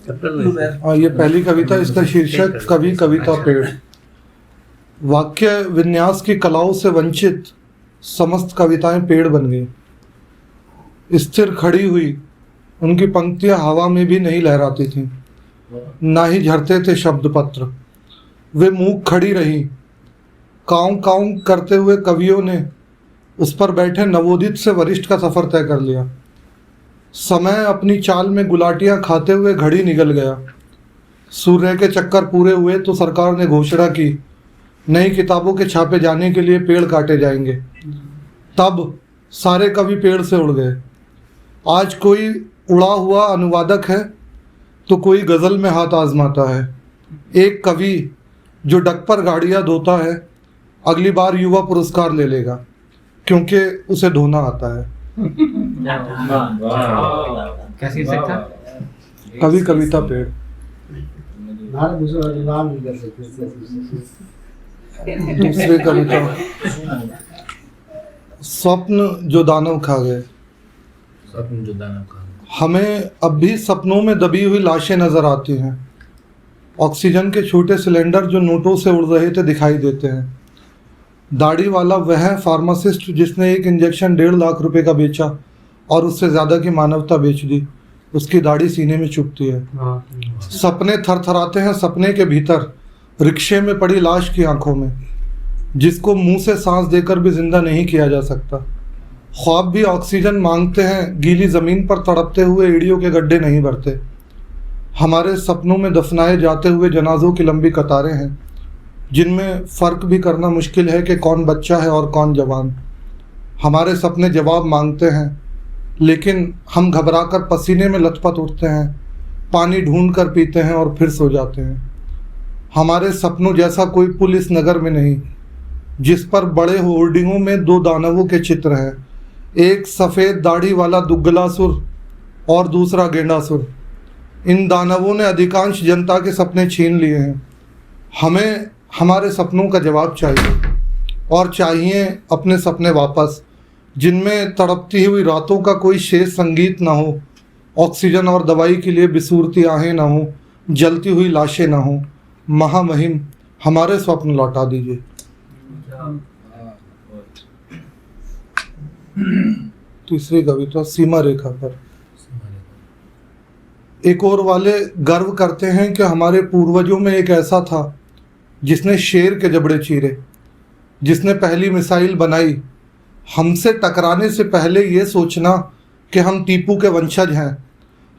ये पहली कविता, इसका शीर्षक कवि कविता पेड़। वाक्य विन्यास की कलाओं से वंचित समस्त कविताएं पेड़ बन गई। स्थिर खड़ी हुई उनकी पंक्तियां हवा में भी नहीं लहराती थीं, ना ही झरते थे शब्द पत्र। वे मूक खड़ी रही। काउं काउं करते हुए कवियों ने उस पर बैठे नवोदित से वरिष्ठ का सफर तय कर लिया। समय अपनी चाल में गुलाटियां खाते हुए घड़ी निकल गया। सूर्य के चक्कर पूरे हुए तो सरकार ने घोषणा की, नई किताबों के छापे जाने के लिए पेड़ काटे जाएंगे। तब सारे कवि पेड़ से उड़ गए। आज कोई उड़ा हुआ अनुवादक है तो कोई गज़ल में हाथ आजमाता है। एक कवि जो डक पर गाड़ियाँ धोता है अगली बार युवा पुरस्कार ले लेगा, क्योंकि उसे धोना आता है। क्या शीर्षक था? कवि कविता पेड़। दूसरी कविता, स्वप्न जो दानव खा गए। स्वप्न जो दानव खा गए। हमें अब भी सपनों में दबी हुई लाशें नजर आती हैं। ऑक्सीजन के छोटे सिलेंडर जो नोटों से उड़ रहे थे दिखाई देते हैं। दाढ़ी वाला वह फार्मासिस्ट जिसने एक इंजेक्शन 1.5 लाख रुपए का बेचा और उससे ज़्यादा की मानवता बेच दी, उसकी दाढ़ी सीने में चुभती है। सपने थरथराते हैं सपने के भीतर, रिक्शे में पड़ी लाश की आंखों में, जिसको मुंह से सांस देकर भी जिंदा नहीं किया जा सकता। ख्वाब भी ऑक्सीजन मांगते हैं, गीली ज़मीन पर तड़पते हुए एड़ियों के गड्ढे नहीं भरते। हमारे सपनों में दफनाए जाते हुए जनाजों की लंबी कतारें हैं, जिनमें फ़र्क भी करना मुश्किल है कि कौन बच्चा है और कौन जवान। हमारे सपने जवाब मांगते हैं, लेकिन हम घबराकर पसीने में लथपथ उठते हैं, पानी ढूंढ कर पीते हैं और फिर सो जाते हैं। हमारे सपनों जैसा कोई पुल इस नगर में नहीं, जिस पर बड़े होर्डिंगों में 2 दानवों के चित्र हैं, एक सफ़ेद दाढ़ी वाला दुग्गलासुर और दूसरा गेंडासुर। इन दानवों ने अधिकांश जनता के सपने छीन लिए हैं। हमें हमारे सपनों का जवाब चाहिए, और चाहिए अपने सपने वापस, जिनमें तड़पती हुई रातों का कोई शेष संगीत ना हो, ऑक्सीजन और दवाई के लिए बिसूरती आहें ना हो, जलती हुई लाशें ना हो। महामहिम हमारे स्वप्न लौटा दीजिए। तीसरी कविता, सीमा रेखा पर। एक और वाले गर्व करते हैं कि हमारे पूर्वजों में एक ऐसा था जिसने शेर के जबड़े चीरे, जिसने पहली मिसाइल बनाई। हमसे टकराने से पहले ये सोचना कि हम टीपू के वंशज हैं,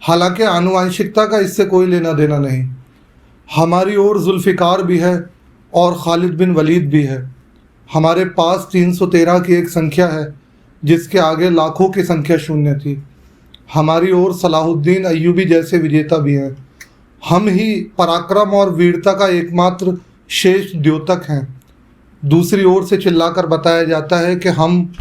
हालांकि आनुवंशिकता का इससे कोई लेना देना नहीं। हमारी ओर जुल्फ़िकार भी है और खालिद बिन वलीद भी है। हमारे पास 313 की एक संख्या है जिसके आगे लाखों की संख्या शून्य थी। हमारी ओर सलाहुद्दीन अय्यूबी जैसे विजेता भी हैं। हम ही पराक्रम और वीरता का एकमात्र शेष द्योतक हैं। दूसरी ओर से चिल्लाकर बताया जाता है कि हम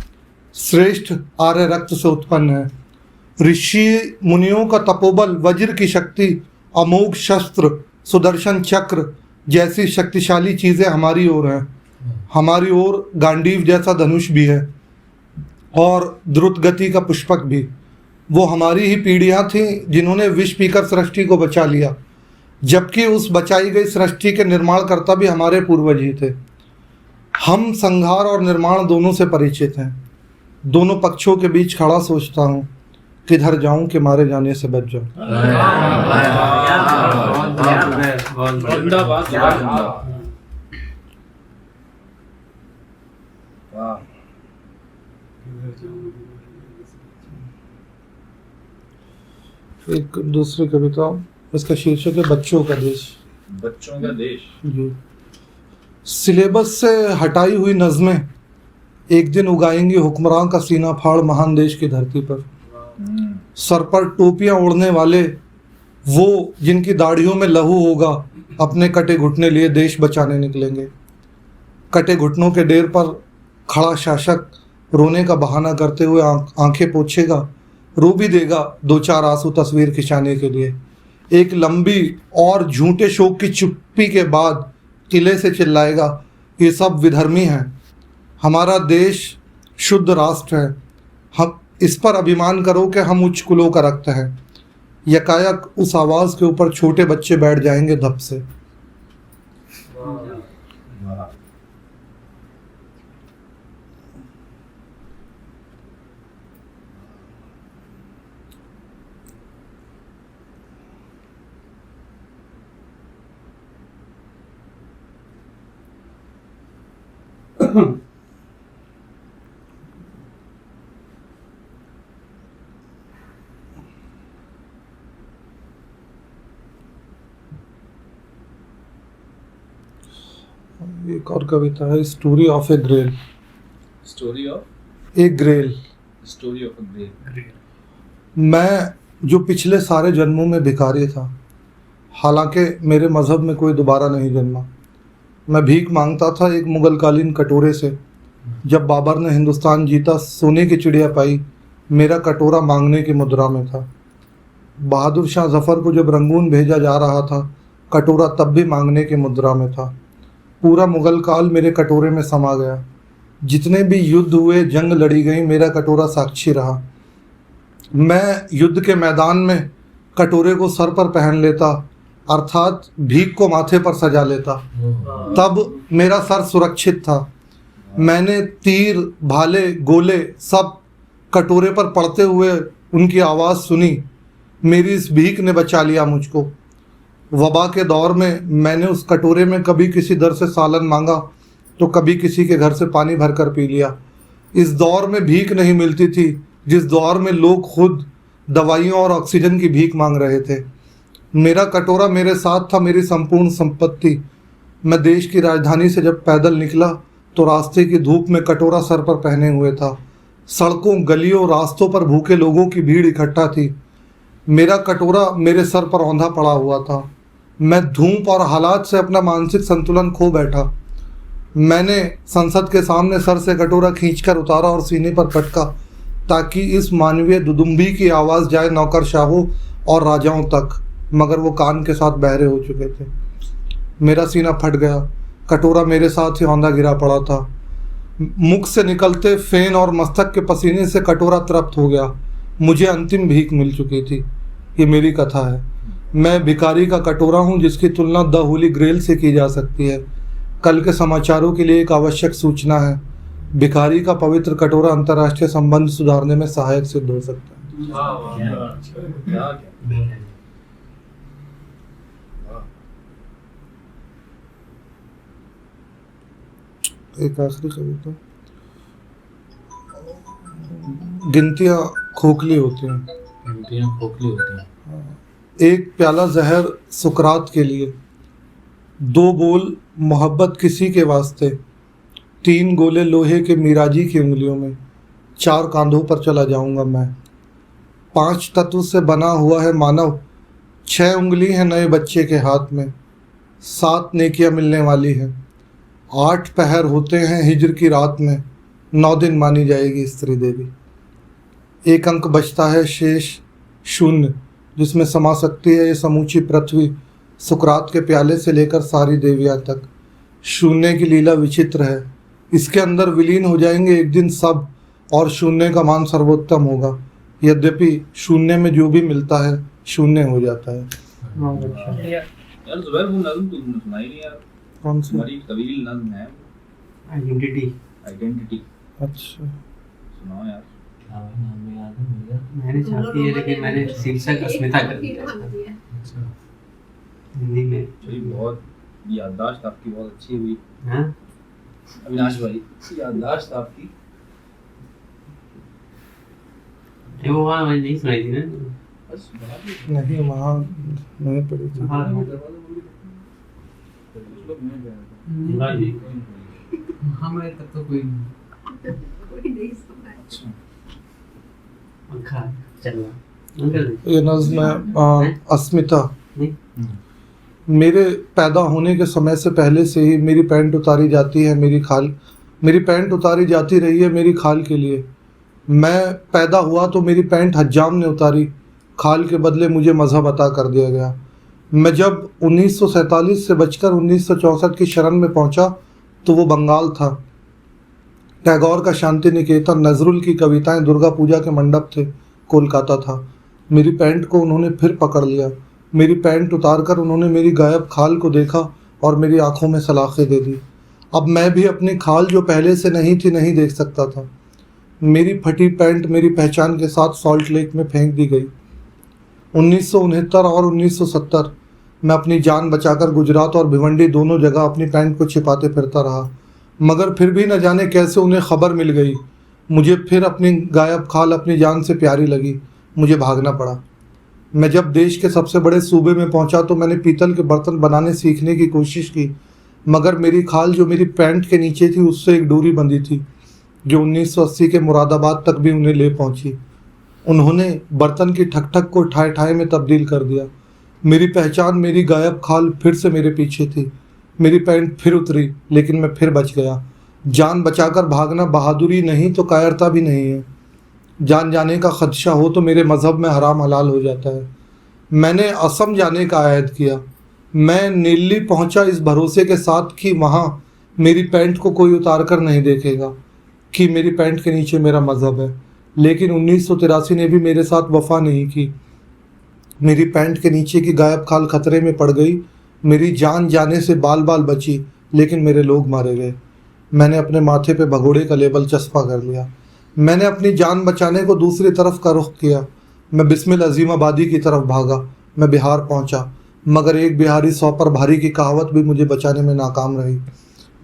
श्रेष्ठ आर्य रक्त से उत्पन्न हैं। ऋषि मुनियों का तपोबल, वज्र की शक्ति, अमोघ शस्त्र, सुदर्शन चक्र जैसी शक्तिशाली चीज़ें हमारी ओर हैं। हमारी ओर गांडीव जैसा धनुष भी है और द्रुत गति का पुष्पक भी। वो हमारी ही पीढ़ियाँ थीं जिन्होंने विष पीकर सृष्टि को बचा लिया, जबकि उस बचाई गई सृष्टि के निर्माणकर्ता भी हमारे पूर्वज ही थे। हम संहार और निर्माण दोनों से परिचित हैं। दोनों पक्षों के बीच खड़ा सोचता हूँ, किधर जाऊं कि मारे जाने से बच जाऊं। एक दूसरी कविता, इसका शीर्षक है बच्चों का देश। बच्चों का देश जी। सिलेबस से हटाई हुई नज़में एक दिन उगाएंगी हुक्मरान का सीना फाड़ महान देश की धरती पर। सर पर टोपियां ओढ़ने वाले वो जिनकी दाढ़ियों में लहू होगा, अपने कटे घुटने लिए देश बचाने निकलेंगे। कटे घुटनों के डेर पर खड़ा शासक रोने का बहाना करते हुए आंखें पोंछेगा, रो भी देगा 2-4 आंसू तस्वीर खिंचाने के लिए। एक लंबी और झूठे शोक की चुप्पी के बाद किले से चिल्लाएगा, ये सब विधर्मी हैं। हमारा देश शुद्ध राष्ट्र है। हम इस पर अभिमान करो कि हम उच्च कुलों का रक्त है। यकायक उस आवाज के ऊपर छोटे बच्चे बैठ जाएंगे धप से। वाह एक और कविता है, story of a grail. Story of a grail. Story of a great. मैं जो पिछले सारे जन्मों में भिखारी था, हालांकि मेरे मज़हब में कोई दोबारा नहीं जन्मा। मैं भीख मांगता था एक मुगलकालीन कटोरे से। जब बाबर ने हिंदुस्तान जीता, सोने की चिड़िया पाई, मेरा कटोरा मांगने की मुद्रा में था। बहादुर शाह जफ़र को जब रंगून भेजा जा रहा था, कटोरा तब भी मांगने की मुद्रा में था। पूरा मुगल काल मेरे कटोरे में समा गया। जितने भी युद्ध हुए, जंग लड़ी गई, मेरा कटोरा साक्षी रहा। मैं युद्ध के मैदान में कटोरे को सर पर पहन लेता, अर्थात भीख को माथे पर सजा लेता, तब मेरा सर सुरक्षित था। मैंने तीर, भाले, गोले सब कटोरे पर पड़ते हुए उनकी आवाज़ सुनी। मेरी इस भीख ने बचा लिया मुझको। वबा के दौर में मैंने उस कटोरे में कभी किसी दर से सालन मांगा तो कभी किसी के घर से पानी भरकर पी लिया। इस दौर में भीख नहीं मिलती थी जिस दौर में लोग खुद दवाइयों और ऑक्सीजन की भीख मांग रहे थे। मेरा कटोरा मेरे साथ था, मेरी संपूर्ण संपत्ति। मैं देश की राजधानी से जब पैदल निकला तो रास्ते की धूप में कटोरा सर पर पहने हुए था। सड़कों, गलियों, रास्तों पर भूखे लोगों की भीड़ इकट्ठा थी। मेरा कटोरा मेरे सर पर औंधा पड़ा हुआ था। मैं धूप और हालात से अपना मानसिक संतुलन खो बैठा। मैंने संसद के सामने सर से कटोरा खींचकर उतारा और सीने पर पटका, ताकि इस मानवीय दुदुम्बी की आवाज़ जाए नौकरशाहों और राजाओं तक, मगर वो कान के साथ बहरे हो चुके थे। मेरा सीना फट गया। कटोरा मेरे साथ ही औंधा गिरा पड़ा था। मुख से निकलते फेन और मस्तक के पसीने से कटोरा तृप्त हो गया। मुझे अंतिम भीख मिल चुकी थी। ये मेरी कथा है। मैं भिखारी का कटोरा हूँ जिसकी तुलना द होली ग्रेल से की जा सकती है। कल के समाचारों के लिए एक आवश्यक सूचना है। भिखारी का पवित्र कटोरा अंतर्राष्ट्रीय संबंध सुधारने में सहायक सिद्ध हो सकता है। क्या एक आखिरी कविता। गिनतियाँ खोखली होती हैं। गिनतियाँ खोखली होती हैं। एक प्याला जहर सुकरात के लिए, 2 बोल मोहब्बत किसी के वास्ते, 3 गोले लोहे के मिराजी की उंगलियों में, 4 कांधों पर चला जाऊंगा मैं। 5 तत्व से बना हुआ है मानव, 6 उंगली है नए बच्चे के हाथ में, 7 नेकियां मिलने वाली हैं, 8 पहर होते हैं हिजर की रात में, 9 दिन मानी जाएगी स्त्री देवी। एक अंक बचता है शेष, शून्य, जिसमें समा सकती है ये समूची पृथ्वी, सुकरात के प्याले से लेकर सारी देवियाँ तक। शून्य की लीला विचित्र है। इसके अंदर विलीन हो जाएंगे एक दिन सब, और शून्य का मान सर्वोत्तम होगा। यद्यपि शून्य में जो भी मिलता है शून्य हो जाता है। यार जुबैर वो नज़्म तुमने सुनाई नहीं यार। कौन सी? बड़ी तवील नज़्म है। आइडेंटिटी। अच्छा, सुनाओ यार। मैंने छापी है लेकिन मैंने शीर्षक अस्मिता कर दिया हिंदी में। चलिए, बहुत याददाश्त आपकी बहुत अच्छी हुई। हाँ, अविनाश भाई, याददाश्त आपकी। वो वहाँ मैंने नहीं सुनाई थी ना। बस बना दी। नहीं वहाँ नहीं पड़ी थी। हाँ, कुछ लोग मैं गया था। हमारे तक तो कोई अच्छा, पंखा चल रहा अंकल। ये नज़्म है अस्मिता। नहीं, मेरे पैदा होने के समय से पहले से ही मेरी पैंट उतारी जाती है मेरी पैंट उतारी जाती रही है मेरी खाल के लिए। मैं पैदा हुआ तो मेरी पैंट हज्जाम ने उतारी, खाल के बदले मुझे मज़हब अता कर दिया गया। मैं जब 1947 से बचकर 1964 की शरण में पहुंचा तो वो बंगाल था। टैगोर का शांति निकेतन, नजरुल की कविताएं, दुर्गा पूजा के मंडप थे, कोलकाता था। मेरी पैंट को उन्होंने फिर पकड़ लिया। मेरी पैंट उतारकर उन्होंने मेरी गायब खाल को देखा और मेरी आंखों में सलाखें दे दी। अब मैं भी अपनी खाल जो पहले से नहीं थी नहीं देख सकता था। मेरी फटी पैंट मेरी पहचान के साथ सॉल्ट लेक में फेंक दी गई। 1969 और 1970 मैं अपनी जान बचाकर गुजरात और भिवंडी दोनों जगह अपनी पैंट को छिपाते फिरता रहा, मगर फिर भी न जाने कैसे उन्हें खबर मिल गई। मुझे फिर अपनी गायब खाल अपनी जान से प्यारी लगी। मुझे भागना पड़ा। मैं जब देश के सबसे बड़े सूबे में पहुंचा तो मैंने पीतल के बर्तन बनाने सीखने की कोशिश की, मगर मेरी खाल जो मेरी पैंट के नीचे थी उससे एक डोरी बंधी थी जो 1980 के मुरादाबाद तक भी उन्हें ले पहुंची। उन्होंने बर्तन की ठक ठक को ठाए ठाए में तब्दील कर दिया। मेरी पहचान मेरी गायब खाल फिर से मेरे पीछे थी। मेरी पैंट फिर उतरी, लेकिन मैं फिर बच गया। जान बचाकर भागना बहादुरी नहीं तो कायरता भी नहीं है। जान जाने का खदशा हो तो मेरे मज़हब में हराम हलाल हो जाता है। मैंने असम जाने का आयद किया। मैं नीली पहुंचा इस भरोसे के साथ कि वहाँ मेरी पैंट को कोई उतार कर नहीं देखेगा कि मेरी पैंट के नीचे मेरा मज़हब है। लेकिन 1983 ने भी मेरे साथ वफा नहीं की। मेरी पैंट के नीचे की गायब खाल खतरे में पड़ गई। मेरी जान जाने से बाल बाल बची, लेकिन मेरे लोग मारे गए। मैंने अपने माथे पे भगोड़े का लेबल चस्पा कर लिया। मैंने अपनी जान बचाने को दूसरी तरफ का रुख किया। मैं बिस्मिल अजीमाबादी की तरफ भागा। मैं बिहार पहुंचा, मगर एक बिहारी 100 पर भारी की कहावत भी मुझे बचाने में नाकाम रही।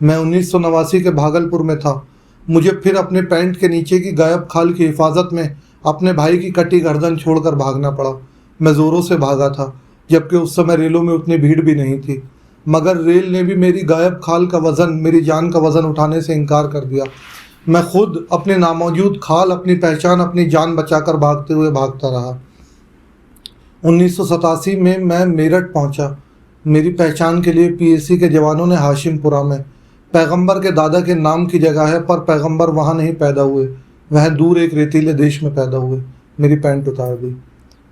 मैं 1989 के भागलपुर में था। मुझे फिर अपने पैंट के नीचे की गायब खाल की हिफाजत में अपने भाई की कटी गर्दन छोड़कर भागना पड़ा। मैं ज़ोरों से भागा था, जबकि उस समय रेलों में उतनी भीड़ भी नहीं थी, मगर रेल ने भी मेरी गायब खाल का वज़न, मेरी जान का वज़न उठाने से इनकार कर दिया। मैं खुद अपने नामौजूद खाल, अपनी पहचान, अपनी जान बचाकर भागते हुए भागता रहा। 1987 में मैं मेरठ पहुंचा। मेरी पहचान के लिए पीएसी के जवानों ने हाशिमपुरा में, पैगंबर के दादा के नाम की जगह है, पर पैगंबर वहाँ नहीं पैदा हुए, वह दूर एक रेतीले देश में पैदा हुए, मेरी पैंट उतार दी।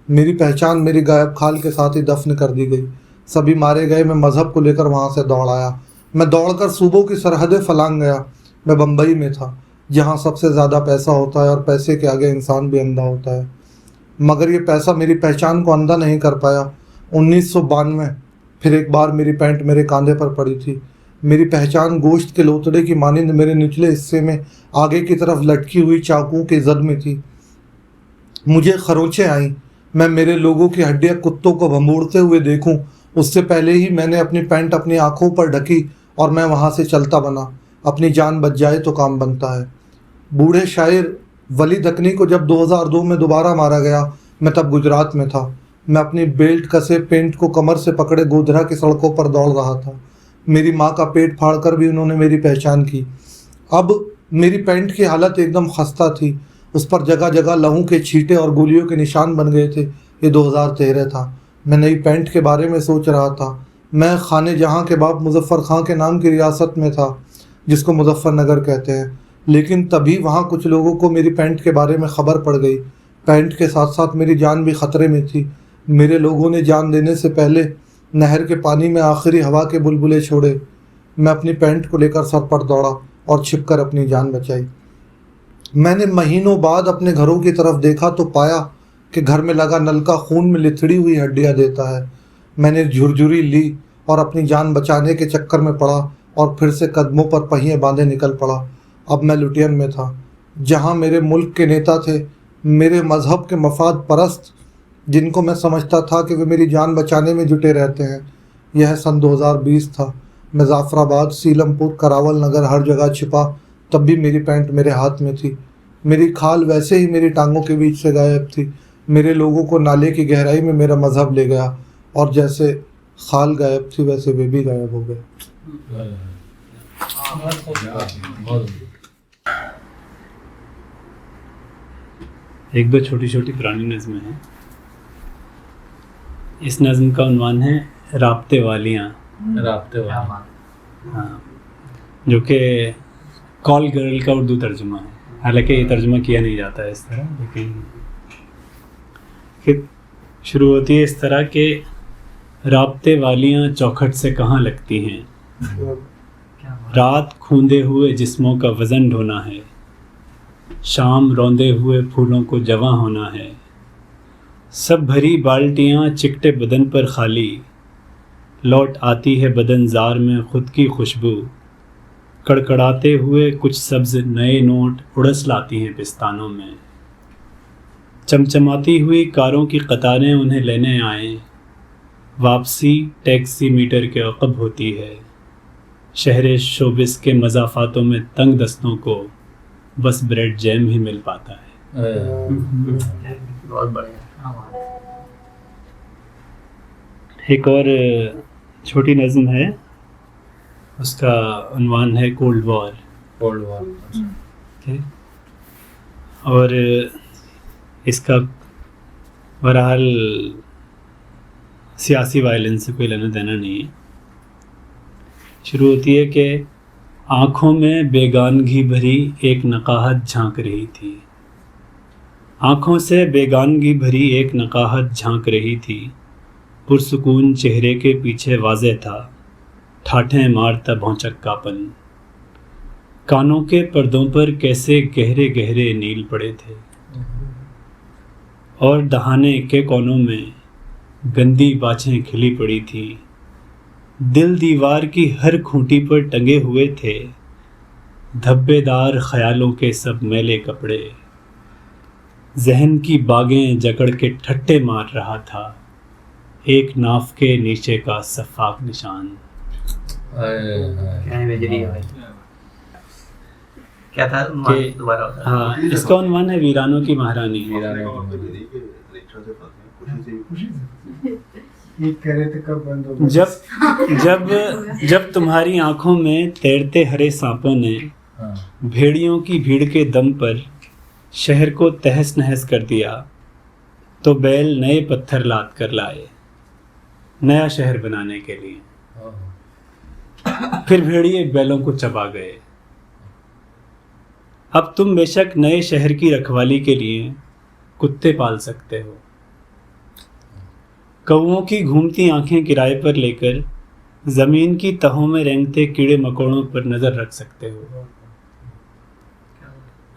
मेरी पहचान मेरी गायब खाल के साथ ही दफन कर दी गई। सभी मारे गए। मैं मज़हब को लेकर वहाँ से दौड़ आया। मैं दौड़कर सूबों की सरहदें फलांग गया। मैं बम्बई में था, जहाँ सबसे ज़्यादा पैसा होता है और पैसे के आगे इंसान भी अंधा होता है, मगर ये पैसा मेरी पहचान को अंधा नहीं कर पाया। 1992 फिर एक बार मेरी पैंट मेरे कांधे पर पड़ी थी। मेरी पहचान गोश्त के लोतड़े की मानिंद मेरे निचले हिस्से में आगे की तरफ लटकी हुई चाकुओं की जद में थी। मुझे खरोंचें आईं। मैं मेरे लोगों की हड्डियां कुत्तों को भंबूड़ते हुए देखूं, उससे पहले ही मैंने अपनी पैंट अपनी आंखों पर ढकी और मैं वहां से चलता बना। अपनी जान बच जाए तो काम बनता है। बूढ़े शायर वली दकनी को जब 2002 में दोबारा मारा गया, मैं तब गुजरात में था। मैं अपनी बेल्ट कसे पेंट को कमर से पकड़े गोधरा की सड़कों पर दौड़ रहा था। मेरी माँ का पेट फाड़कर भी उन्होंने मेरी पहचान की। अब मेरी पैंट की हालत एकदम खस्ता थी। उस पर जगह जगह लहू के छींटे और गोलियों के निशान बन गए थे। ये 2013 था। मैं नई पैंट के बारे में सोच रहा था। मैं खाने जहाँ के बाप मुजफ्फर खां के नाम की रियासत में था, जिसको मुजफ्फरनगर कहते हैं। लेकिन तभी वहाँ कुछ लोगों को मेरी पैंट के बारे में खबर पड़ गई। पैंट के साथ साथ मेरी जान भी खतरे में थी। मेरे लोगों ने जान देने से पहले नहर के पानी में आखिरी हवा के बुलबुले छोड़े। मैं अपनी पैंट को लेकर सर पर दौड़ा और छिपकर अपनी जान बचाई। मैंने महीनों बाद अपने घरों की तरफ देखा तो पाया कि घर में लगा नलका खून में लिथड़ी हुई हड्डियाँ देता है। मैंने झुरझुरी ली और अपनी जान बचाने के चक्कर में पड़ा और फिर से कदमों पर पहिए बांधे निकल पड़ा। अब मैं लुटियन में था, जहाँ मेरे मुल्क के नेता थे, मेरे मज़हब के मफाद परस्त, जिनको मैं समझता था कि वे मेरी जान बचाने में जुटे रहते हैं। यह सन 2020 था। मैं जाफराबाद, सीलमपुर, करावल नगर हर जगह छिपा, तब भी मेरी पैंट मेरे हाथ में थी। मेरी खाल वैसे ही मेरी टांगों के बीच से गायब थी। मेरे लोगों को नाले की गहराई में मेरा मज़हब ले गया, और जैसे खाल गायब थी वैसे वे भी गायब हो गए। एक दो छोटी छोटी पुरानी नज़में हैं। इस नज़्म का उन्वान है राब्ते वालियाँ। हाँ, जो कि कॉल गर्ल का उर्दू तर्जुमा है। हालांकि ये तर्जुमा किया नहीं जाता है इस तरह, लेकिन फिर शुरू होती है इस तरह के राब्ते वालियाँ चौखट से कहाँ लगती हैं, रात खूंदे हुए जिस्मों का वज़न ढोना है, शाम रौंदे हुए फूलों को जवां होना है, सब भरी बाल्टियाँ चिकटे बदन पर खाली, लौट आती है बदन जार में खुद की खुशबू। कड़कड़ाते हुए कुछ सब्ज नए नोट उड़स लाती हैं पिस्तानों में। चमचमाती हुई कारों की कतारें उन्हें लेने आए। वापसी टैक्सी मीटर के अक़ब होती है। शहर शोबिस के मज़ाफ़ातों में तंग दस्तों को बस ब्रेड जैम ही मिल पाता है। बहुत बढ़िया। एक और छोटी नज़्म है, उसका उन्वान है कोल्ड वॉर। Cold war. ठीक। और इसका बहरहाल सियासी वायलेंस से कोई लेना देना नहीं है। शुरू होती है कि आँखों में बेगानगी भरी एक नकाहत झांक रही थी। आँखों से बेगानगी भरी एक नकाहत झांक रही थी। पुरसुकून चेहरे के पीछे वाज़े था ठाठें मारता भौचक्कापन। कानों के पर्दों पर कैसे गहरे गहरे नील पड़े थे और दहाने के कोनों में गंदी बाछें खिली पड़ी थी। दिल दीवार की हर खूंटी पर टंगे हुए थे धब्बेदार ख्यालों के सब मैले कपड़े। जहन की बागें जकड़ के ठट्टे मार रहा था एक नाफ के नीचे का सफाक निशान। क्या इमेजरी है भाई। क्या था कि दोबारा होता हाँ, इसका उन्वान है वीरानों की महारानी। ये कह रहे थे कब बंद होगा। जब तुम्हारी आंखों में तैरते हरे सांपों ने भेड़ियों की भीड़ के दम पर शहर को तहस नहस कर दिया, तो बैल नए पत्थर लाद कर लाए नया शहर बनाने के लिए। फिर भेड़िए बैलों को चबा गए। अब तुम बेशक नए शहर की रखवाली के लिए कुत्ते पाल सकते हो। कौओं की घूमती आंखें किराए पर लेकर जमीन की तहों में रेंगते कीड़े मकोड़ों पर नजर रख सकते हो।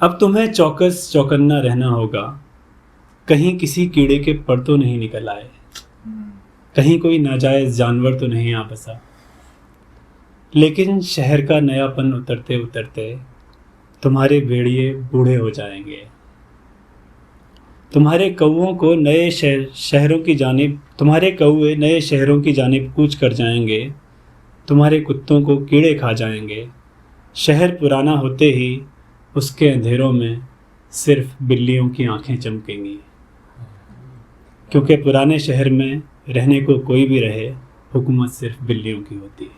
अब तुम्हें चौकस चौकन्ना रहना होगा, कहीं किसी कीड़े के पर तो नहीं निकल आए, कहीं कोई नाजायज जानवर तो नहीं आ बसा। लेकिन शहर का नयापन उतरते उतरते तुम्हारे भेड़िए बूढ़े हो जाएंगे। तुम्हारे कौओं को नए शहरों की जानिब तुम्हारे कौए नए शहरों की जानिब कूच कर जाएंगे। तुम्हारे कुत्तों को कीड़े खा जाएंगे। शहर पुराना होते ही उसके अंधेरों में सिर्फ बिल्लियों की आंखें चमकेंगी, क्योंकि पुराने शहर में रहने को कोई भी रहे, हुकूमत सिर्फ बिल्लियों की होती है।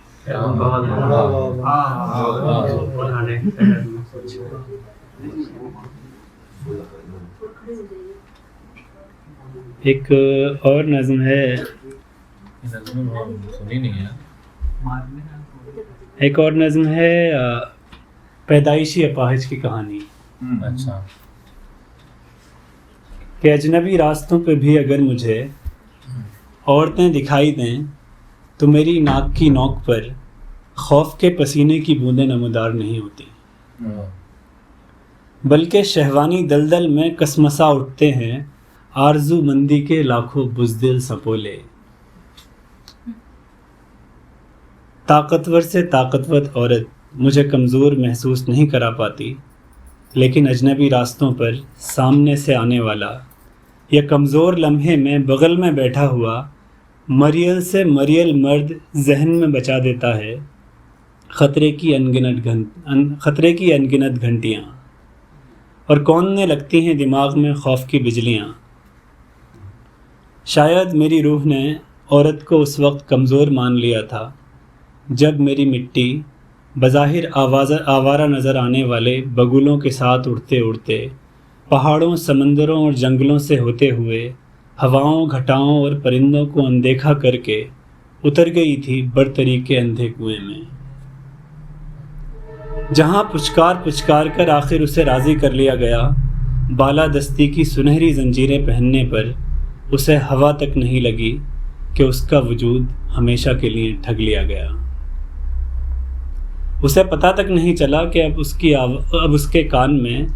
एक और नज़्म है, सुनी नहीं है। एक और नज़्म है पैदाइशी अपाहिज की कहानी। अच्छा। कि अजनबी रास्तों पे भी अगर मुझे औरतें दिखाई दें तो मेरी नाक की नोक पर खौफ के पसीने की बूंदें नमूदार नहीं होती, बल्कि शहवानी दलदल में कसमसा उठते हैं आरजू मंदी के लाखों बुज़दिल सपोले। ताकतवर से ताकतवर औरत मुझे कमज़ोर महसूस नहीं करा पाती, लेकिन अजनबी रास्तों पर सामने से आने वाला या कमज़ोर लम्हे में बगल में बैठा हुआ मरियल से मरियल मर्द जहन में बचा देता है खतरे की अनगिनत घंटियाँ, और कौनने लगती हैं दिमाग में खौफ की बिजलियाँ। शायद मेरी रूह ने औरत को उस वक्त कमज़ोर मान लिया था जब मेरी मिट्टी बज़ाहिर आवारा नज़र आने वाले बगुलों के साथ उड़ते उड़ते पहाड़ों, समंदरों और जंगलों से होते हुए हवाओं, घटाओं और परिंदों को अनदेखा करके उतर गई थी बरतरी के अंधे कुएं में, जहाँ पुचकार पुचकार कर आखिर उसे राज़ी कर लिया गया। बालादस्ती की सुनहरी जंजीरें पहनने पर उसे हवा तक नहीं लगी कि उसका वजूद हमेशा के लिए ठग लिया गया। उसे पता तक नहीं चला कि अब उसके कान में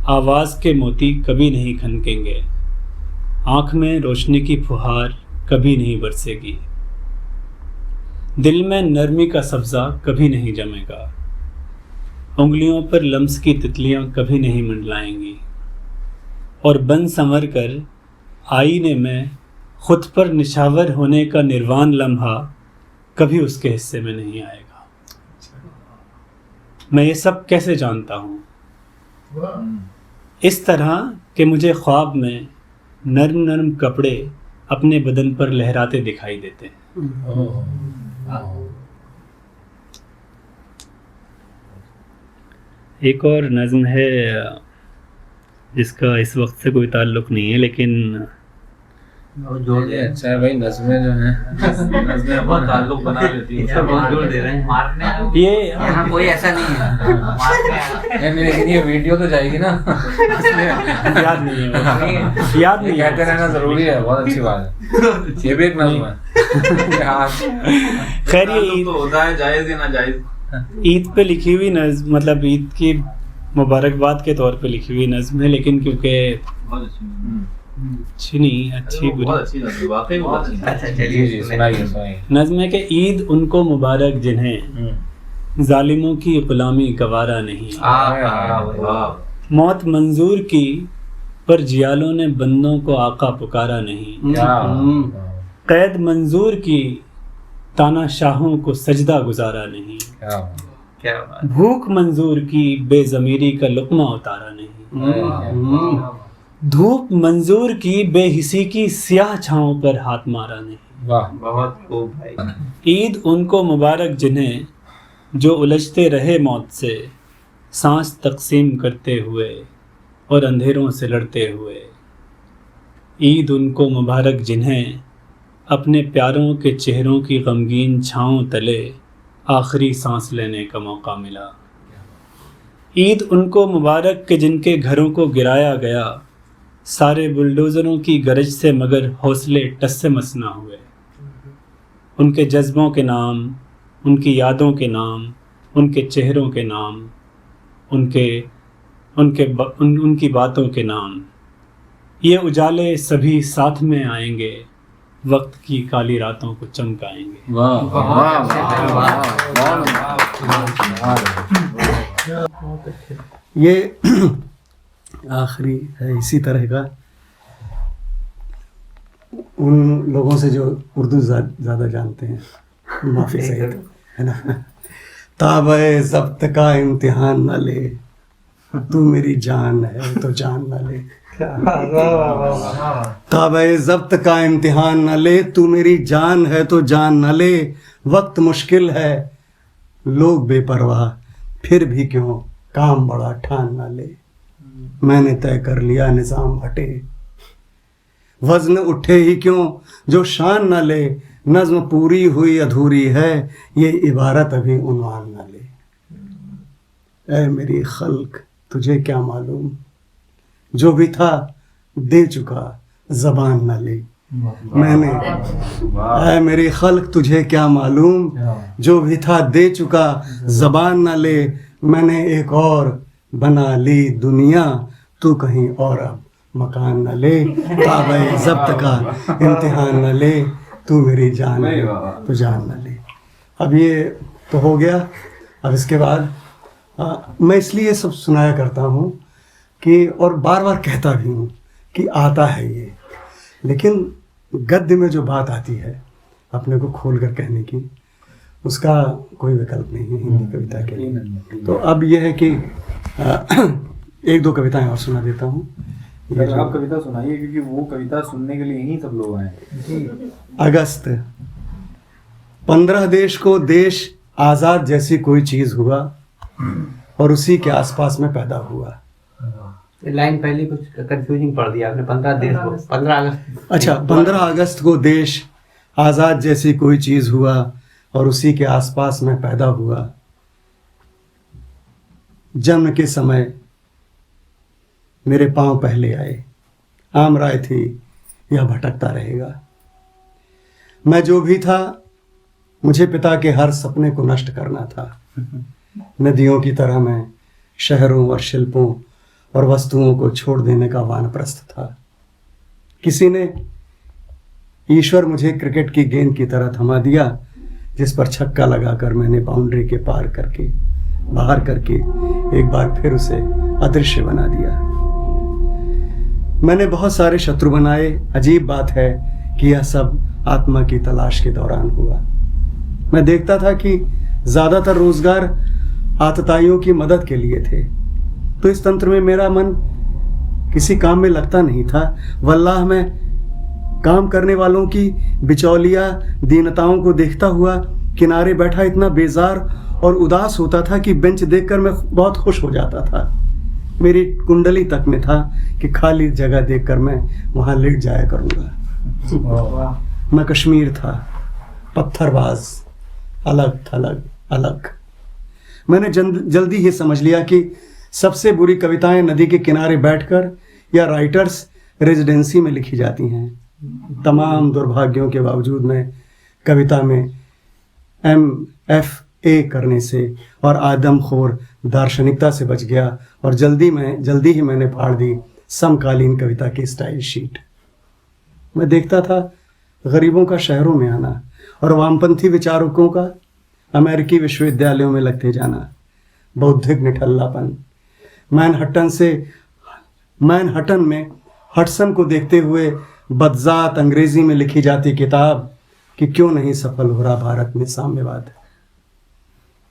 आवाज़ के मोती कभी नहीं खनकेंगे। आँख में रोशनी की फुहार कभी नहीं बरसेगी, दिल में नरमी का सब्ज़ा कभी नहीं जमेगा, उंगलियों पर लम्स की तितलियां कभी नहीं मंडलाएंगी, और बन संवर कर आईने में खुद पर निशावर होने का निर्वाण लम्हा कभी उसके हिस्से में नहीं आएगा। मैं ये सब कैसे जानता हूँ? इस तरह कि मुझे ख्वाब में नर्म नर्म कपड़े अपने बदन पर लहराते दिखाई देते हैं। एक और नज़्म है जिसका इस वक्त से कोई ताल्लुक़ नहीं है, लेकिन और जोड़ ये अच्छा है भाई, नज़में जो हैं नज़में बहुत ताल्लुक बना लेती है, उसका बहुत जोड़ दे रहे हैं। मारने ये यहाँ कोई ऐसा नहीं है मारने नहीं, लेकिन ये वीडियो तो जाएगी ना, याद नहीं है, याद ये नहीं कहते है। रहना जरूरी है, बहुत अच्छी बात है। ये भी एक नज़्म है। हाँ, खैर ये ताल्लुक तो होता है, जायज़ या नाजायज़। ईद पे लिखी हुई नज़्म, मतलब ईद की मुबारकबाद के तौर पे लिखी हुई नज़्म है, लेकिन क्योंकि बहुत अच्छी अच्छी नहीं, अच्छी बहुत बुरी अच्छी नज़्म, वाकई बहुत अच्छी। अच्छा जी चलिए जी, सुनाइए सुनाइए। नज़्म है कि ईद उनको मुबारक जिन्हें जालिमों की गुलामी गवारा नहीं, वाह, मौत मंजूर की पर जियालों ने बंदों को आका पुकारा नहीं, क्या कैद मंजूर की ताना शाहों को सजदा गुजारा नहीं, क्या क्या बात भूख मंजूर की बेज़मीरी का लुक़मा उतारा नहीं, धूप मंजूर की बेहिसी की स्याह छांव पर हाथ मारा नहीं। वाह, बहुत खूब भाई। ईद उनको मुबारक जिन्हें जो उलझते रहे मौत से, सांस तकसीम करते हुए और अंधेरों से लड़ते हुए। ईद उनको मुबारक जिन्हें अपने प्यारों के चेहरों की गमगीन छाँव तले आखिरी सांस लेने का मौका मिला। ईद उनको मुबारक के जिनके घरों को गिराया गया सारे बुलडोज़रों की गरज से, मगर हौसले टस से मस ना हुए। उनके जज्बों के नाम, उनकी यादों के नाम, उनके चेहरों के नाम, उनकी बातों के नाम, ये उजाले सभी साथ में आएंगे, वक्त की काली रातों को चमकाएंगे। वाह, वाह, ये आखिरी है इसी तरह का, उन लोगों से जो उर्दू ज़्यादा जानते हैं, माफ़ी सहित, है ना। ताबे ज़ब्त का इम्तिहान न ले, तू मेरी जान है तो जान न ले। ताबे ज़ब्त का इम्तिहान न ले, तू मेरी जान है तो जान न ले। वक्त मुश्किल है, लोग बेपरवाह, फिर भी क्यों काम बड़ा ठान न ले। मैंने तय कर लिया निज़ाम हटे, वज़न उठे ही क्यों जो शान न ले। नज़्म पूरी हुई अधूरी है, ये इबारत अभी उन्वान न ले। ऐ मेरी खल्क तुझे क्या मालूम, जो भी था दे चुका ज़बान न ले। मैंने ऐ मेरी खल्क तुझे क्या मालूम, जो भी था दे चुका ज़बान न ले। मैंने एक और बना ली दुनिया, तू कहीं और अब मकान न ले। ताबे ज़ब्त का इम्तिहान न ले, तू मेरी जान है तो जान न ले। अब ये तो हो गया। अब इसके बाद मैं इसलिए सब सुनाया करता हूँ कि, और बार बार कहता भी हूँ कि आता है ये, लेकिन गद्य में जो बात आती है अपने को खोल कर कहने की, उसका कोई विकल्प नहीं है हिंदी कविता के लिए। तो अब ये है कि एक दो कविताएं और सुना देता हूँ। आप कविता सुनाइए, क्योंकि वो कविता सुनने के लिए ही सब लोग आए। अगस्त 15 देश को देश आज़ाद जैसी कोई चीज़ हुआ और उसी के आसपास में पैदा हुआ। लाइन पहले कुछ कंफ्यूजिंग पढ़ दिया आपने। 15 देश को 15 अगस्त। अच्छा, 15 अगस्त को देश आज़ाद जैसी कोई चीज़ हुआ और उसी के आसपास में पैदा हुआ। जन्म के समय मेरे पांव पहले आए, आम राय थी यह भटकता रहेगा। मैं जो भी था, मुझे पिता के हर सपने को नष्ट करना था। नदियों की तरह मैं शहरों और शिल्पों और वस्तुओं को छोड़ देने का वानप्रस्थ था। किसी ने ईश्वर मुझे क्रिकेट की गेंद की तरह थमा दिया, जिस पर छक्का लगाकर मैंने बाउंड्री के पार करके बाहर करके एक बार फिर उसे अदृश्य बना दिया। मैंने बहुत सारे शत्रु बनाए। अजीब बात है कि यह सब आत्मा की तलाश के दौरान हुआ। मैं देखता था कि ज्यादातर रोजगार आतताइयों की मदद के लिए थे, तो इस तंत्र में मेरा मन किसी काम में लगता नहीं था। वल्लाह मैं काम करने वालों की बिचौलिया दीनताओं को देखता हुआ किनारे बैठा इतना बेजार और उदास होता था कि बेंच देखकर मैं बहुत खुश हो जाता था। मेरी कुंडली तक में था कि खाली जगह देखकर मैं वहां लेट जाया करूंगा। मैं कश्मीर था, पत्थरबाज, अलग थलग अलग। मैंने जल्दी ही समझ लिया कि सबसे बुरी कविताएं नदी के किनारे बैठकर या राइटर्स रेजिडेंसी में लिखी जाती हैं। तमाम दुर्भाग्यों के बावजूद मैं कविता में MFA करने से और आदमखोर दार्शनिकता से बच गया और जल्दी ही मैंने फाड़ दी समकालीन कविता की स्टाइल शीट। मैं देखता था गरीबों का शहरों में आना और वामपंथी विचारकों का अमेरिकी विश्वविद्यालयों में लगते जाना। बौद्धिक निठल्लापन। मैनहट्टन में हटसन को देखते हुए बदजात अंग्रेजी में लिखी जाती किताब कि क्यों नहीं सफल हो रहा भारत में साम्यवाद।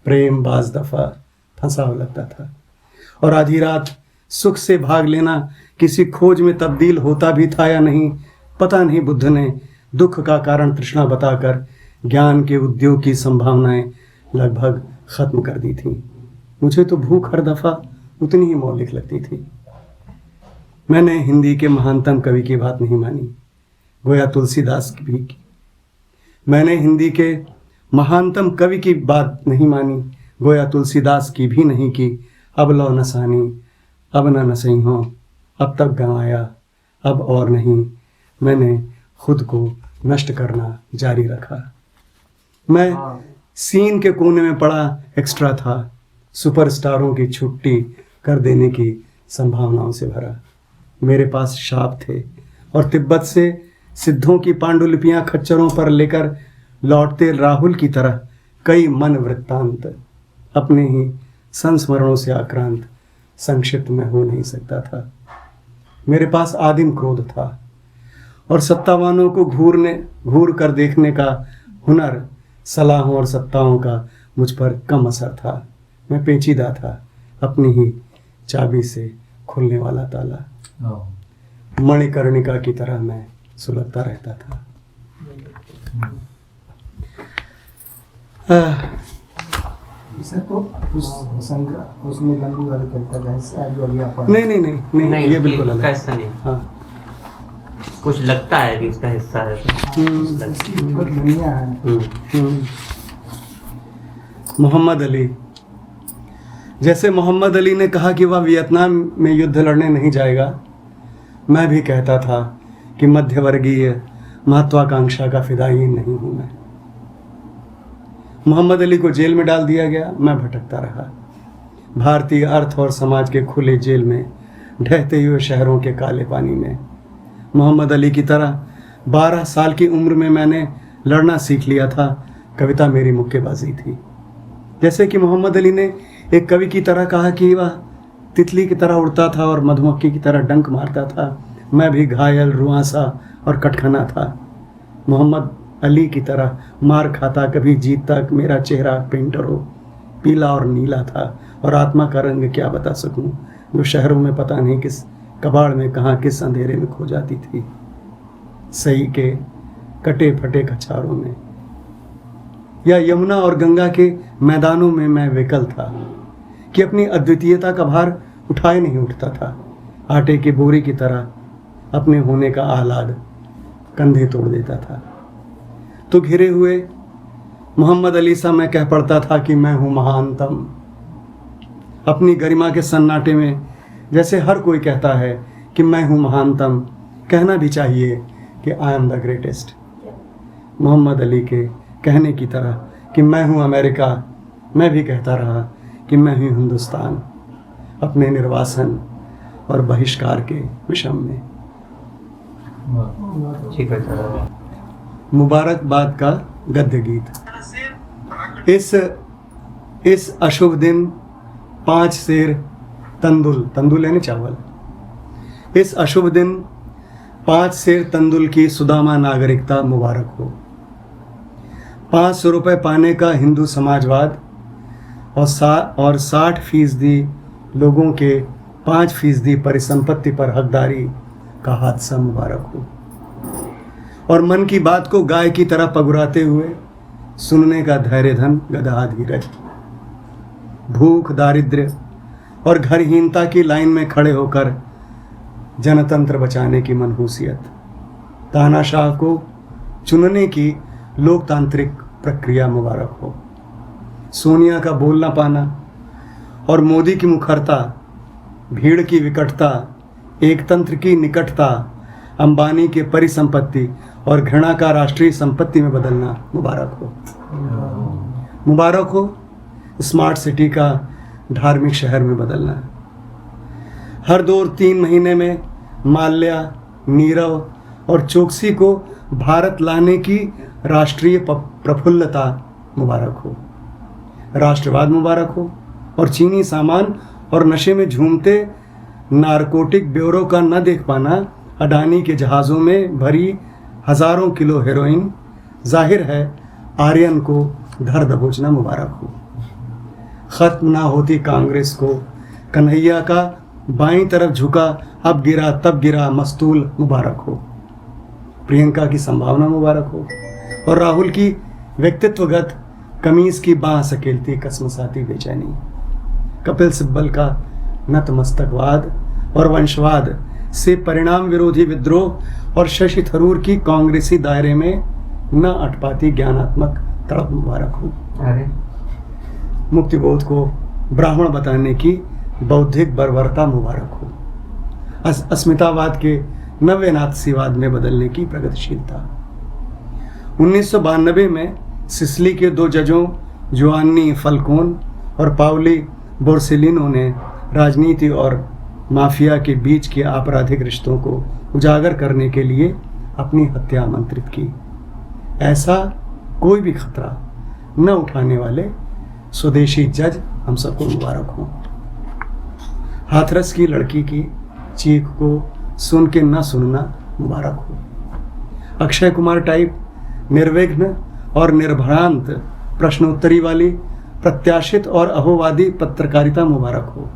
प्रेम बाज दफा फंसा हुआ लगता था और आधी रात सुख से भाग लेना किसी खोज में तब्दील होता भी था या नहीं पता नहीं। बुद्ध ने दुख का कारण तृष्णा बताकर ज्ञान के उद्योग की संभावनाएं लगभग खत्म कर दी थी। मुझे तो भूख हर दफा उतनी ही मौलिक लगती थी। मैंने हिंदी के महानतम कवि की बात नहीं मानी, गोया तुलसीदास की भी की। मैंने हिंदी के महानतम कवि की बात नहीं मानी, गोया तुलसीदास की भी नहीं की। अब लो नसानी, अब न नसई हो, अब तक गंवाया, अब और नहीं। मैंने खुद को नष्ट करना जारी रखा। मैं सीन के कोने में पड़ा एक्स्ट्रा था, सुपरस्टारों की छुट्टी कर देने की संभावनाओं से भरा। मेरे पास शाप थे और तिब्बत से सिद्धों की पांडुलिपियां खच्चरों पर लेकर लौटते राहुल की तरह कई मन वृत्तांत अपने ही संस्मरणों से आक्रांत संक्षिप्त में हो नहीं सकता था। मेरे पास आदिम क्रोध था और सत्तावानों को घूर कर देखने का हुनर सलाहों और सत्ताओं का मुझ पर कम असर था। मैं पेचीदा था, अपनी ही चाबी से खुलने वाला ताला। मणिकर्णिका की तरह मैं सुलगता रहता था। सर तो उसमें लंबी वाली कविता नहीं, ये बिल्कुल अलग कैसा नहीं। हाँ, कुछ लगता है कि उसका हिस्सा है। मोहम्मद अली। जैसे मोहम्मद अली ने कहा कि वह वियतनाम में युद्ध लड़ने नहीं जाएगा, मैं भी कहता था कि मध्यवर्गीय महत्वाकांक्षा का फिदायीन नहीं हूं मैं। मोहम्मद अली को जेल में डाल दिया गया, मैं भटकता रहा भारतीय अर्थ और समाज के खुले जेल में, ढहते हुए शहरों के काले पानी में। मोहम्मद अली की तरह 12 साल की उम्र में मैंने लड़ना सीख लिया था। कविता मेरी मुक्केबाजी थी। जैसे कि मोहम्मद अली ने एक कवि की तरह कहा कि वह तितली की तरह उड़ता था और मधुमक्खी की तरह डंक मारता था, मैं भी घायल, रुआंसा और कटखना था। मोहम्मद अली की तरह मार खाता, कभी जीतता। मेरा चेहरा पेंटर हो पीला और नीला था और आत्मा का रंग क्या बता सकूं, जो शहरों में पता नहीं किस कबाड़ में कहाँ किस अंधेरे में खो जाती थी। सही के कटे फटे कछारों में या यमुना और गंगा के मैदानों में मैं विकल था कि अपनी अद्वितीयता का भार उठाए नहीं उठता था। आटे की बोरी की तरह अपने होने का आह्लाद कंधे तोड़ देता था। तो घिरे हुए मोहम्मद अली सा मैं कह पड़ता था कि मैं हूं महानतम। अपनी गरिमा के सन्नाटे में जैसे हर कोई कहता है कि मैं हूं महानतम, कहना भी चाहिए कि I am the greatest. Muhammad Ali के कहने की तरह कि मैं हूं अमेरिका, मैं भी कहता रहा कि मैं हूं हिंदुस्तान, अपने निर्वासन और बहिष्कार के विषम में। ठीक है सर। मुबारकबाद का गद्य गीत। इस अशुभ दिन 5 सेर तंदुल यानी चावल। इस अशुभ दिन 5 सेर तंदुल की सुदामा नागरिकता मुबारक हो। 500 रुपये पाने का हिंदू समाजवाद और 60% लोगों के 5% परिसंपत्ति पर हकदारी का हादसा मुबारक हो। और मन की बात को गाय की तरह पगुराते हुए सुनने का धैर्य धन गधा धीरज। भूख दारिद्र्य और घरहीनता की लाइन में खड़े होकर जनतंत्र बचाने की मनहूसियत। तानाशाह को चुनने की लोकतांत्रिक प्रक्रिया मुबारक हो। सोनिया का बोल न पाना और मोदी की मुखरता, भीड़ की विकटता, एकतंत्र की निकटता, अंबानी के परिसंपत्ति और घृणा का राष्ट्रीय संपत्ति में बदलना मुबारक हो। मुबारक हो स्मार्ट सिटी का धार्मिक शहर में बदलना। हर 2-3 महीने में माल्या, नीरव और चोकसी को भारत लाने की राष्ट्रीय प्रफुल्लता मुबारक हो। राष्ट्रवाद मुबारक हो और चीनी सामान और नशे में झूमते नारकोटिक ब्यूरो का न देख पाना, अडानी के जहाज़ों में भरी हज़ारों किलो हेरोइन। जाहिर है आर्यन को धर दबोचना मुबारक हो। ख़त्म ना होती कांग्रेस को कन्हैया का बाईं तरफ झुका अब गिरा तब गिरा मस्तूल मुबारक हो। प्रियंका की संभावना मुबारक हो और राहुल की व्यक्तित्वगत कमीज की बाह सकेलती कसमसाती बेचैनी। कपिल सिब्बल का नतमस्तकवाद और वंशवाद से परिणाम विरोधी विद्रोह और शशि थरूर की कांग्रेसी दायरे में न अट पाती ज्ञानात्मक तड़प मुबारक हो। अरे मुक्तिबोध को ब्राह्मण बताने की बौद्धिक बर्बरता मुबारक हो। अस्मितावाद के नव्य नाथसीवाद में बदलने की प्रगतिशीलता। 1992 में सिसिली के 2 जजों जोआन्नी फल्कोन और पाउली बोर्सेलिनो ने राजनीति और माफिया के बीच के आपराधिक रिश्तों को उजागर करने के लिए अपनी हत्या आमंत्रित की। ऐसा कोई भी खतरा न उठाने वाले स्वदेशी जज हम सबको मुबारक हो। हाथरस की लड़की की चीख को सुन के न सुनना मुबारक हो। अक्षय कुमार टाइप निर्विघ्न और निर्भ्रांत प्रश्नोत्तरी वाली प्रत्याशित और अहोवादी पत्रकारिता मुबारक हो।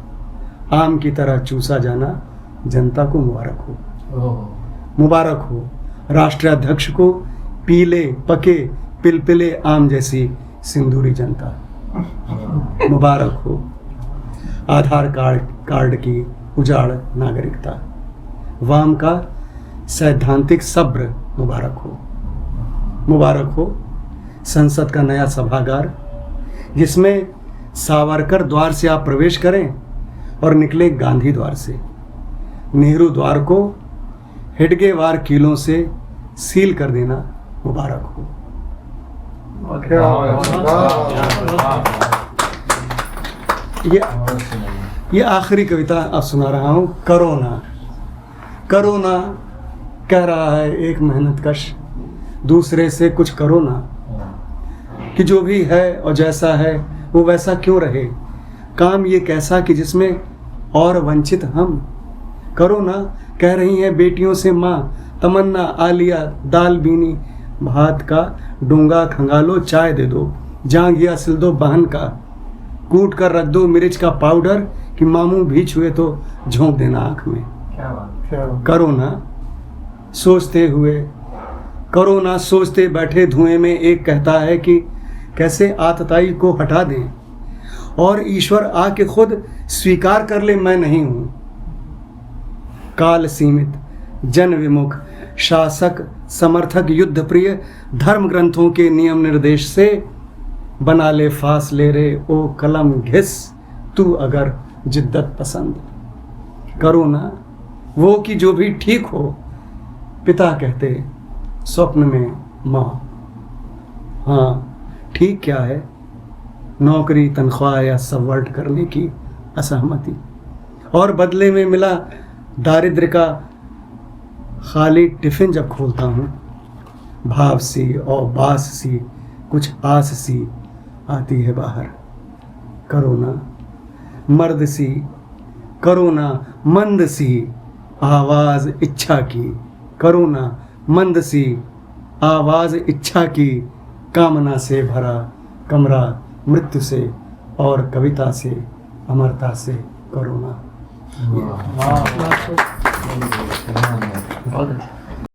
आम की तरह चूसा जाना जनता को मुबारक हो। मुबारक हो राष्ट्राध्यक्ष को पीले पके पिलपिले आम जैसी सिंदूरी जनता। मुबारक हो आधार कार्ड की उजाड़ नागरिकता। वाम का सैद्धांतिक सब्र मुबारक हो। मुबारक हो संसद का नया सभागार जिसमें सावरकर द्वार से आप प्रवेश करें और निकले गांधी द्वार से। नेहरू द्वार को हेडगेवार कीलों से सील कर देना मुबारक हो। ये आखिरी कविता अब सुना रहा हूँ। करो ना कह रहा है एक मेहनतकश दूसरे से कुछ करो ना, कि जो भी है और जैसा है वो वैसा क्यों रहे। काम ये कैसा कि जिसमें और वंचित हम। करो ना कह रही हैं बेटियों से माँ, तमन्ना आलिया दाल बीनी भात का डोंगा खंगालो चाय दे दो, जांघिया सिल दो बहन का, कूट कर रख दो मिर्च का पाउडर कि मामू भी छुए तो झोंक देना आँख में। क्या बात। करो ना सोचते बैठे धुएं में एक कहता है कि कैसे आतताई को हटा दें, और ईश्वर आके खुद स्वीकार कर ले मैं नहीं हूं। काल सीमित जन विमुख शासक समर्थक युद्ध प्रिय धर्म ग्रंथों के नियम निर्देश से बना ले फासले रे ओ कलम घिस तू अगर जिद्दत पसंद। करो ना वो कि जो भी ठीक हो, पिता कहते स्वप्न में माँ। हाँ ठीक क्या है नौकरी तनख्वाह या सबवर्ट करने की असहमति और बदले में मिला दारिद्र्य का खाली टिफ़िन जब खोलता हूँ, भाव सी और बास सी कुछ आस सी आती है बाहर। करो ना मर्द सी, करो ना मंद सी आवाज़ इच्छा की, करो ना मंद सी आवाज़ इच्छा की, कामना से भरा कमरा मृत्यु से और कविता से अमरता से करो ना। बहुत अच्छा।